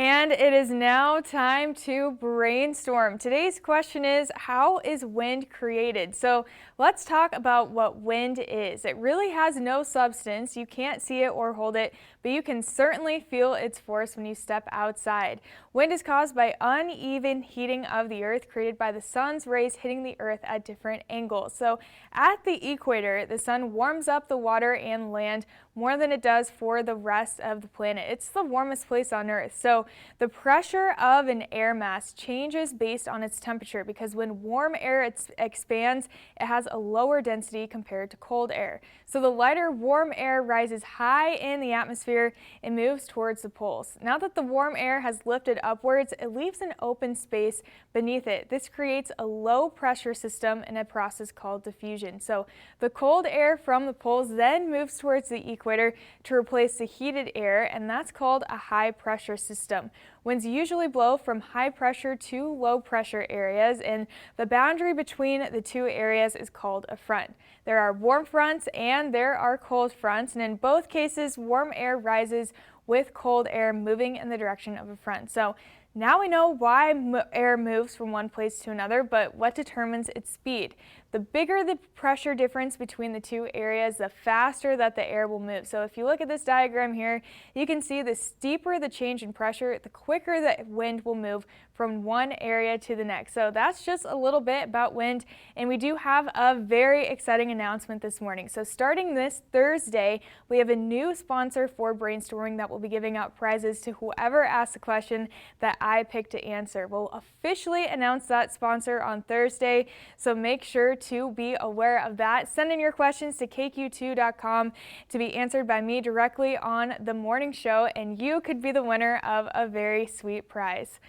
And it is now time to brainstorm. Today's question is, how is wind created? So let's talk about what wind is. It really has no substance. You can't see it or hold it, but you can certainly feel its force when you step outside. Wind is caused by uneven heating of the earth created by the sun's rays hitting the earth at different angles. So at the equator, the sun warms up the water and land more than it does for the rest of the planet. It's the warmest place on earth. So the pressure of an air mass changes based on its temperature because when warm air expands, it has a lower density compared to cold air. So the lighter warm air rises high in the atmosphere and moves towards the poles. Now that the warm air has lifted upwards, it leaves an open space beneath it. This creates a low pressure system in a process called diffusion. So the cold air from the poles then moves towards the equator to replace the heated air, and that's called a high pressure system. Winds usually blow from high pressure to low pressure areas, and the boundary between the two areas is called a front. There are warm fronts and there are cold fronts, and in both cases, warm air rises with cold air moving in the direction of a front. So now we know why air moves from one place to another, but what determines its speed? The bigger the pressure difference between the two areas, the faster that the air will move. So if you look at this diagram here, you can see the steeper the change in pressure, the quicker the wind will move from one area to the next. So that's just a little bit about wind, and we do have a very exciting announcement this morning. So starting this Thursday, we have a new sponsor for brainstorming that will be giving out prizes to whoever asks the question that I picked to answer. We'll officially announce that sponsor on Thursday, so make sure to be aware of that. Send in your questions to kq2.com to be answered by me directly on the morning show, and you could be the winner of a very sweet prize.